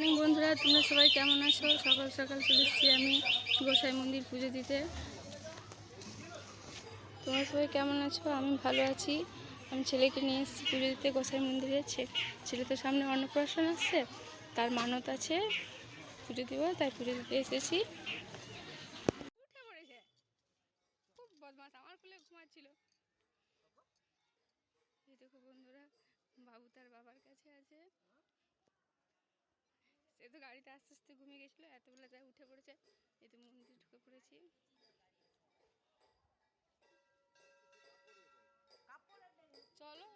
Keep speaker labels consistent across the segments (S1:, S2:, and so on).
S1: Morning বন্ধুরা, তোমরা সবাই কেমন আছো? সকাল সকাল চলে এসেছি আমি গোসাই মন্দির পুজো দিতে। তোমরা সবাই কেমন আছো? আমি ভালো আছি। আমি ছেলেকে নিয়ে এসেছি পুজো দিতে গোসাই মন্দিরে। ছেলে তো সামনে অন্নপ্রাশন আসছে, তার মানত আছে পুজো দিব, তাই পুজো দিতে এসেছি। উঠে পড়েছে, খুব বদমাশ, আমার কোলে ঘুমাচ্ছিল। এই দেখো বন্ধুরা, বাবু তার বাবার কাছে আছে। সে তো গাড়িতে আস্তে আস্তে ঘুমিয়ে গেছিলো, এতবেলা তাই উঠে পড়েছে। এই তো মন্দির ঢুকে পড়েছি। চলো,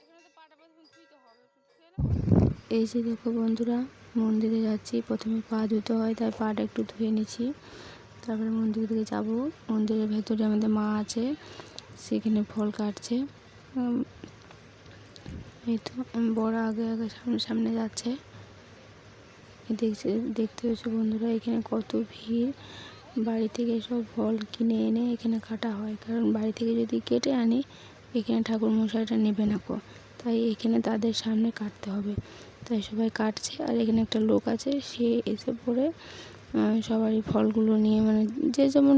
S1: এখানে তো পাটা প্রথমে ধুইতে হবে। এই যে দেখো বন্ধুরা, মন্দিরে যাচ্ছি। প্রথমে পা ধুতে হয়, তাই পাটা একটু ধুয়ে নিচ্ছি, তারপরে মন্দিরের দিকে যাব। মন্দিরের ভেতরে আমাদের মা আছে, সেখানে ফল কাটছে। এই তো বড় আগে আগে সামনে সামনে যাচ্ছে। দেখতে পেয়েছো বন্ধুরা, এখানে কত ভিড়। বাড়ি থেকে সব ফল কিনে এনে এখানে কাটা হয়, কারণ বাড়ি থেকে যদি কেটে আনি এখানে ঠাকুর মশাইটা নেবে না কো, তাই এখানে তাদের সামনে কাটতে হবে। তাই সবাই কাটছে, আর এখানে একটা লোক আছে, সে এসে পড়ে সবারই ফলগুলো নিয়ে, মানে যে যেমন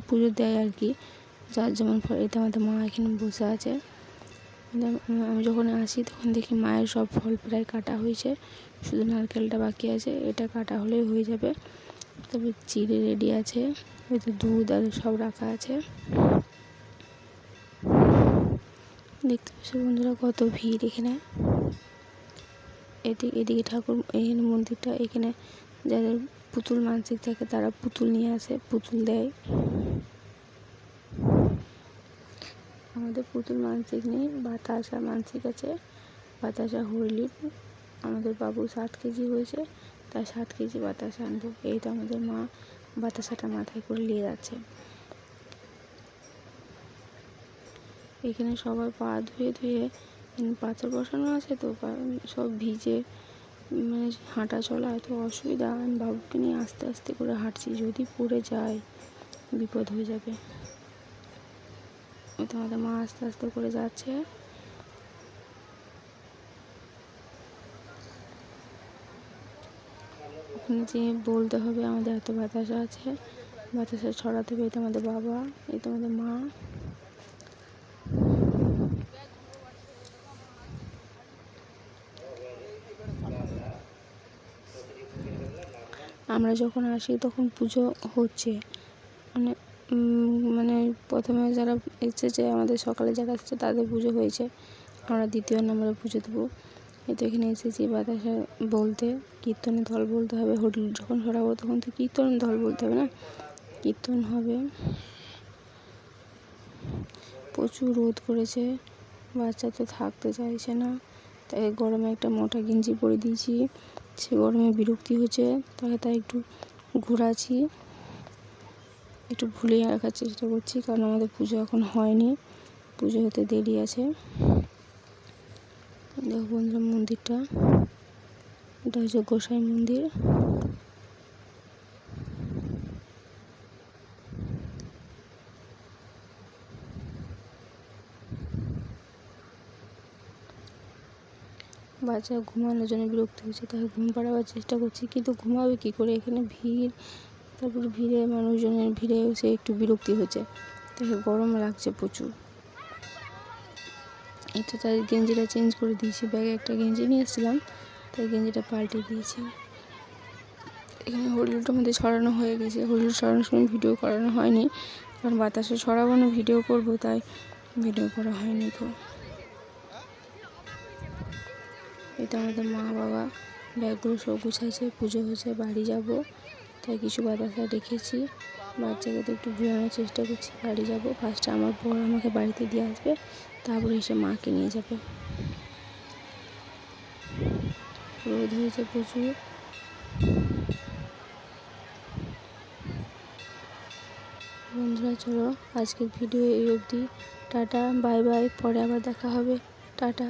S1: পুজো দেয় আর কি, যার যেমন ফল। এতে আমাদের মা এখানে বসে আছে। আমি যখন আসি তখন দেখি মায়ের সব ফল প্রায় কাটা হয়েছে, শুধু নারকেলটা বাকি আছে, এটা কাটা হলেই হয়ে যাবে। তবে চিড়ে রেডি আছে, ওই তো দুধ আর সব রাখা আছে। দেখতে পাচ্ছ বন্ধুরা কত ভিড় এখানে। এদিকে ঠাকুর, এখানে মন্দিরটা, এখানে যাদের পুতুল মানসিক থাকে তারা পুতুল নিয়ে আসে, পুতুল দেয়। আমাদের পুতুল মানসিক নেই, বাতাসা মানসিক আছে। বাতাসা হইলির আমাদের বাবু 7 কেজি হয়েছে, তাই 7 কেজি বাতাসা আনবো। এই তো আমাদের মা বাতাসাটা মাথায় করে নিয়ে যাচ্ছে। এখানে সবার পা ধুয়ে ধুয়ে পাথর বসানো আছে, তো সব ভিজে, মানে হাঁটা চলা এত অসুবিধা। আমি বাবুকে নিয়ে আস্তে আস্তে করে হাঁটছি, যদি পড়ে যায় বিপদ হয়ে যাবে। তো আমাদের মা আস্তে আস্তে করে যাচ্ছে। ওখানে যে বলতে হবে আমাদের এত বাতাসা আছে, বাতাসা ছড়াতে হবে। এই তো আমাদের বাবা, এই তো আমাদের মা। আমরা যখন আসি তখন পুজো হচ্ছে, মানে মানে প্রথমে যারা এসেছে, আমাদের সকালে যারা এসেছে তাদের পুজো হয়েছে, আমরা দ্বিতীয় নম্বরে পুজো দেবো। এই তো এখানে এসেছি বাতাসা বলতে, কীর্তনের দল বলতে হবে। হোটেল যখন সরাবো তখন তো কীর্তনের দল বলতে হবে না, কীর্তন হবে। প্রচুর রোদ করেছে, বাচ্চা তো থাকতে চাইছে না, তাই গরমে একটা মোটা গেঞ্জি পরে দিয়েছি। সে গরমে বিরক্তি হচ্ছে, তাই একটু ঘোরাচ্ছি, একটু ভুলিয়ে রাখার চেষ্টা করছি, কারণ আমাদের পুজো এখন হয়নি, পুজো হতে দেরি আছে। দেখো বন্ধুরা, মন্দিরটা এটা হচ্ছে গোসাই মন্দির। বাচ্চা ঘুমানোর জন্য বিরক্তি হচ্ছে, তাই ঘুম পাড়াবার চেষ্টা করছি, কিন্তু ঘুমাবে কী করে, এখানে ভিড়, তারপর ভিড়ে মানুষজনের ভিড়ে সে একটু বিরক্তি হচ্ছে, তাকে গরম লাগছে প্রচুর। এটা তাই গেঞ্জিটা চেঞ্জ করে দিয়েছি, ব্যাগে একটা গেঞ্জি নিয়ে এসেছিলাম, তাই গেঞ্জিটা পাল্টে দিয়েছি। এখানে হরিলটার মধ্যে ছড়ানো হয়ে গেছে, হরিল ছড়ানোর সময় ভিডিও করানো হয়নি, কারণ বাতাসে ছড়াবো না, ভিডিও করবো, তাই ভিডিও করা হয়নি। তো এটা আমাদের মা বাবা ব্যাগগুলো সব গুছাইছে, পুজো হচ্ছে, বাড়ি যাব, তাই কিছু বাতাসা রেখেছি। বাচ্চাকে তো একটু ভুলানোর চেষ্টা করছি, বাড়ি যাব। ফার্স্টে আমার বর আমাকে বাড়িতে দিয়ে আসবে, তারপরে এসে মাকে নিয়ে যাবে। রোদ হয়েছে প্রচুর। বন্ধুরা চলো, আজকের ভিডিও এই অবধি। টাটা, বাই বাই, পরে আবার দেখা হবে। টাটা।